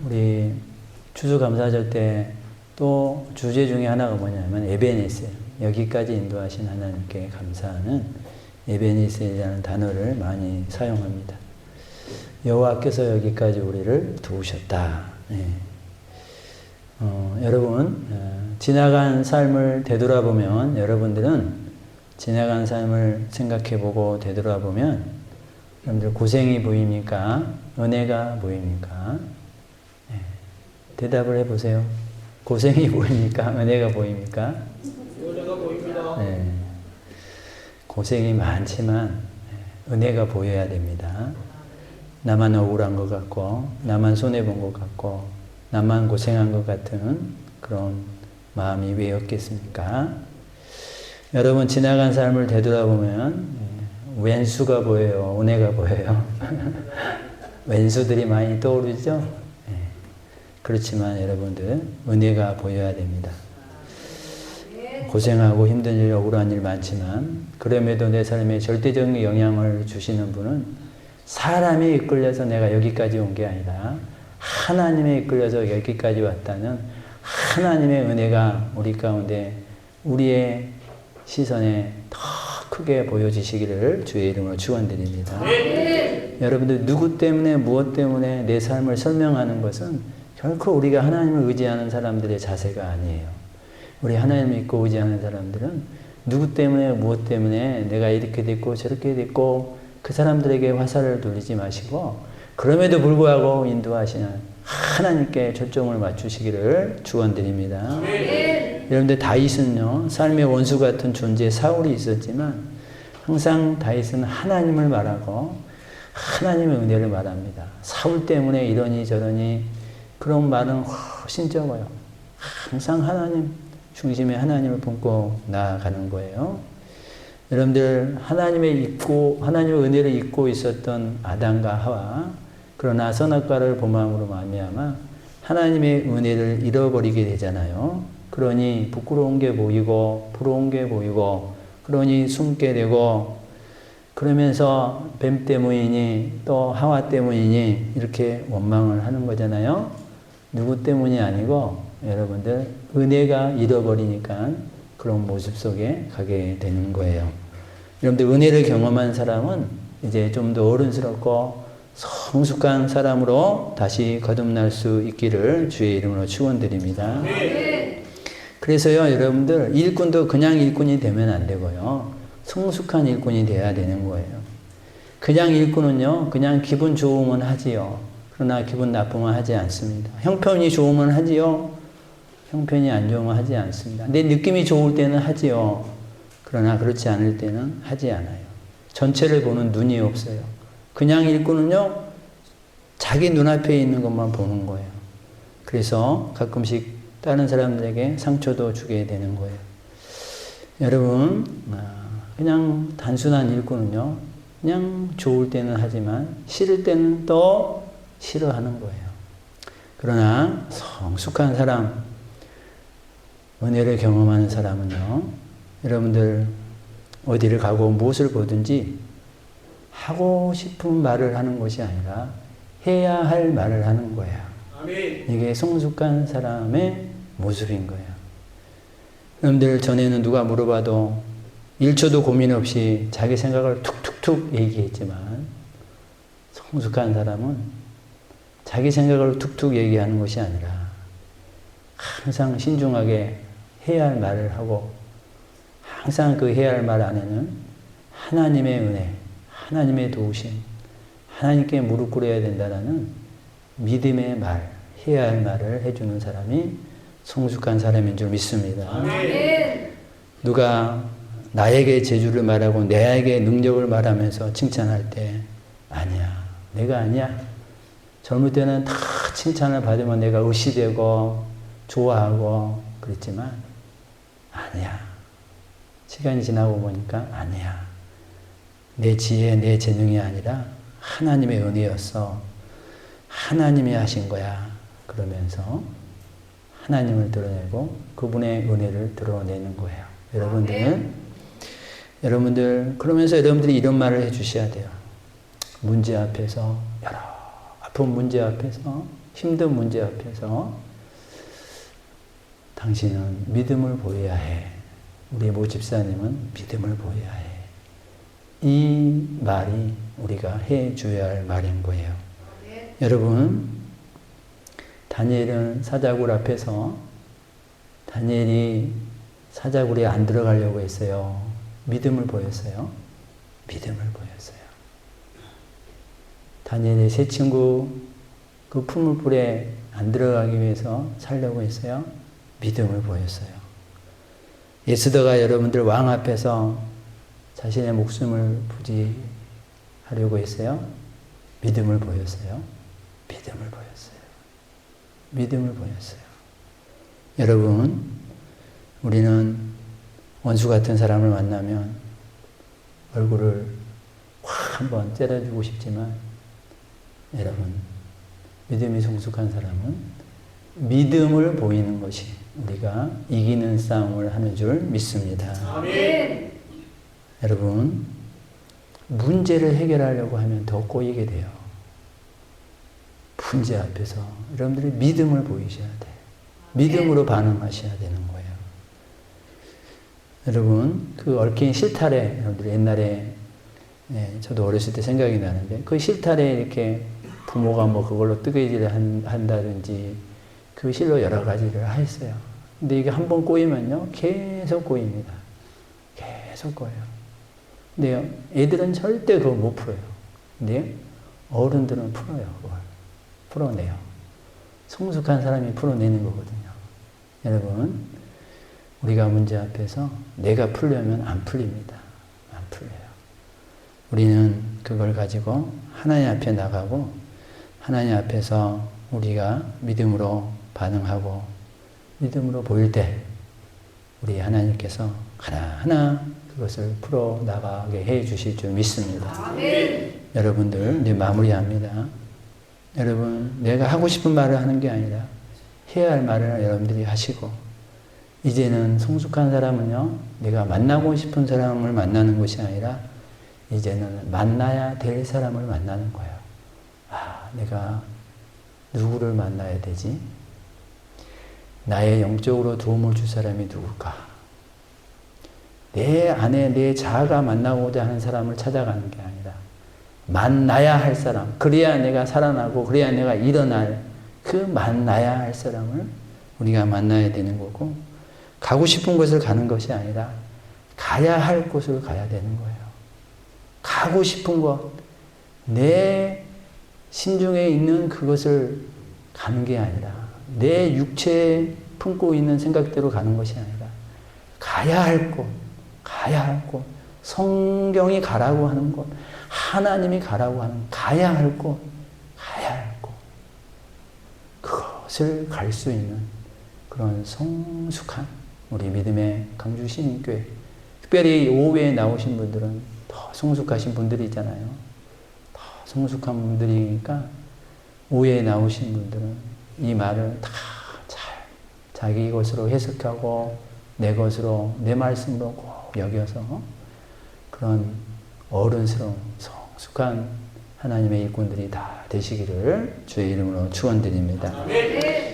우리 추수감사절 때 또 주제 중에 하나가 뭐냐면 에베네스예요. 여기까지 인도하신 하나님께 감사하는 에베네스라는 단어를 많이 사용합니다. 여호와께서 여기까지 우리를 도우셨다. 네. 여러분 지나간 삶을 되돌아보면 여러분들은 지나간 삶을 생각해보고 되돌아보면 여러분들 고생이 보입니까? 은혜가 보입니까? 네. 대답을 해보세요. 고생이 보입니까? 은혜가 보입니까? 은혜가 보입니다. 네. 고생이 많지만 은혜가 보여야 됩니다. 나만 억울한 것 같고 나만 손해본 것 같고 나만 고생한 것 같은 그런 마음이 왜 없겠습니까? 여러분 지나간 삶을 되돌아보면 왼수가 보여요? 은혜가 보여요? 왼수들이 많이 떠오르죠? 그렇지만 여러분들 은혜가 보여야 됩니다. 고생하고 힘든 일, 억울한 일 많지만 그럼에도 내 삶에 절대적인 영향을 주시는 분은 사람이 이끌려서 내가 여기까지 온 게 아니라 하나님에 이끌려서 여기까지 왔다는 하나님의 은혜가 우리 가운데 우리의 시선에 더 크게 보여지시기를 주의 이름으로 축원드립니다. 여러분들 누구 때문에 무엇 때문에 내 삶을 설명하는 것은 결코 우리가 하나님을 의지하는 사람들의 자세가 아니에요. 우리 하나님을 믿고 의지하는 사람들은 누구 때문에 무엇 때문에 내가 이렇게 됐고 저렇게 됐고 그 사람들에게 화살을 돌리지 마시고 그럼에도 불구하고 인도하시는 하나님께 초점을 맞추시기를 축원드립니다. 여러분들 다윗은요 삶의 원수 같은 존재 사울이 있었지만 항상 다윗은 하나님을 말하고 하나님의 은혜를 말합니다. 사울 때문에 이러니 저러니 그런 말은 훨씬 적어요. 항상 하나님 중심에 하나님을 품고 나아가는 거예요. 여러분들 하나님의 은혜를 잊고 있었던 아담과 하와 그러나 선악과를 범함으로 말미암아 하나님의 은혜를 잃어버리게 되잖아요. 그러니 부끄러운 게 보이고 부러운 게 보이고 그러니 숨게 되고 그러면서 뱀 때문이니 또 하와 때문이니 이렇게 원망을 하는 거잖아요. 누구 때문이 아니고 여러분들 은혜가 잃어버리니까 그런 모습 속에 가게 되는 거예요. 여러분들 은혜를 경험한 사람은 이제 좀 더 어른스럽고 성숙한 사람으로 다시 거듭날 수 있기를 주의 이름으로 축원드립니다. 그래서요 여러분들 일꾼도 그냥 일꾼이 되면 안 되고요. 성숙한 일꾼이 돼야 되는 거예요. 그냥 일꾼은요 그냥 기분 좋으면 하지요. 그러나 기분 나쁘면 하지 않습니다. 형편이 좋으면 하지요. 형편이 안 좋으면 하지 않습니다. 내 느낌이 좋을 때는 하지요. 그러나 그렇지 않을 때는 하지 않아요. 전체를 보는 눈이 없어요. 그냥 일꾼은요 자기 눈앞에 있는 것만 보는 거예요. 그래서 가끔씩 다른 사람들에게 상처도 주게 되는 거예요. 여러분 그냥 단순한 일꾼은요 그냥 좋을 때는 하지만 싫을 때는 또 싫어하는 거예요. 그러나 성숙한 사람, 은혜를 경험하는 사람은요 여러분들 어디를 가고 무엇을 보든지 하고 싶은 말을 하는 것이 아니라 해야 할 말을 하는 거예요. 아멘. 이게 성숙한 사람의 모습인 거예요. 여러분들 전에는 누가 물어봐도 1초도 고민 없이 자기 생각을 툭툭툭 얘기했지만 성숙한 사람은 자기 생각을 툭툭 얘기하는 것이 아니라 항상 신중하게 해야 할 말을 하고 항상 그 해야 할 말 안에는 하나님의 은혜, 하나님의 도우심, 하나님께 무릎 꿇어야 된다는 믿음의 말, 해야 할 말을 해주는 사람이 성숙한 사람인 줄 믿습니다. 아멘. 누가 나에게 재주를 말하고 내에게 능력을 말하면서 칭찬할 때 아니야, 내가 아니야. 젊을 때는 다 칭찬을 받으면 내가 의시되고 좋아하고 그랬지만 아니야. 시간이 지나고 보니까 아니야. 내 지혜, 내 재능이 아니라 하나님의 은혜였어. 하나님이 하신 거야. 그러면서 하나님을 드러내고 그분의 은혜를 드러내는 거예요. 여러분들 그러면서 여러분들이 이런 말을 해주셔야 돼요. 문제 앞에서 여러 아픈 문제 앞에서 힘든 문제 앞에서 당신은 믿음을 보여야 해. 우리 모 집사님은 믿음을 보여야 해. 이 말이 우리가 해줘야 할 말인 거예요. 여러분, 다니엘은 사자굴 앞에서 다니엘이 사자굴에 안 들어가려고 했어요. 믿음을 보였어요. 믿음을 보였어요. 다니엘의 세 친구 그 풀무불에 안 들어가기 위해서 살려고 했어요. 믿음을 보였어요. 에스더가 여러분들 왕 앞에서 자신의 목숨을 부지하려고 했어요. 믿음을 보였어요. 믿음을 보였어요. 믿음을 보였어요. 여러분, 우리는 원수 같은 사람을 만나면 얼굴을 확 한번 째려주고 싶지만 여러분, 믿음이 성숙한 사람은 믿음을 보이는 것이 우리가 이기는 싸움을 하는 줄 믿습니다. 아멘. 여러분, 문제를 해결하려고 하면 더 꼬이게 돼요. 문제 앞에서 여러분들이 믿음을 보이셔야 돼요. 믿음으로 반응하셔야 되는 거예요. 여러분, 그 얽힌 실타래, 여러분들 옛날에 저도 어렸을 때 생각이 나는데 그 실타래 이렇게 부모가 뭐 그걸로 뜨개질을 한다든지 그 실로 여러 가지를 했어요. 근데 이게 한번 꼬이면요, 계속 꼬입니다. 계속 꼬여요. 근데 애들은 절대 그걸 못 풀어요. 근데 어른들은 풀어요, 그걸. 풀어내요. 성숙한 사람이 풀어내는 거거든요. 여러분, 우리가 문제 앞에서 내가 풀려면 안 풀립니다. 안 풀려요. 우리는 그걸 가지고 하나님 앞에 나가고 하나님 앞에서 우리가 믿음으로 반응하고 믿음으로 보일 때 우리 하나님께서 하나하나 그것을 풀어나가게 해 주실 줄 믿습니다. 아멘. 여러분들 이제 마무리합니다. 여러분, 내가 하고 싶은 말을 하는 게 아니라 해야 할 말을 여러분들이 하시고 이제는 성숙한 사람은요, 내가 만나고 싶은 사람을 만나는 것이 아니라 이제는 만나야 될 사람을 만나는 거예요. 아, 내가 누구를 만나야 되지? 나의 영적으로 도움을 줄 사람이 누굴까? 내 안에 내 자아가 만나고자 하는 사람을 찾아가는 게 아니라 만나야 할 사람, 그래야 내가 살아나고 그래야 내가 일어날 그 만나야 할 사람을 우리가 만나야 되는 거고 가고 싶은 곳을 가는 것이 아니라 가야 할 곳을 가야 되는 거예요. 가고 싶은 곳, 내 심중에 있는 그것을 가는 게 아니라 내 육체에 품고 있는 생각대로 가는 것이 아니라 가야 할 곳, 가야 할 곳, 성경이 가라고 하는 곳, 하나님이 가라고 하는 가야 할 곳, 가야 할 곳, 그것을 갈 수 있는 그런 성숙한 우리 믿음의 강주 신인교회, 특별히 오후에 나오신 분들은 더 성숙하신 분들이잖아요. 더 성숙한 분들이니까 오후에 나오신 분들은 이 말을 다 잘 자기 것으로 해석하고 내 것으로 내 말씀으로 꼭 여겨서 그런 어른스러운 성숙한 하나님의 일꾼들이 다 되시기를 주의 이름으로 축원드립니다. 아멘.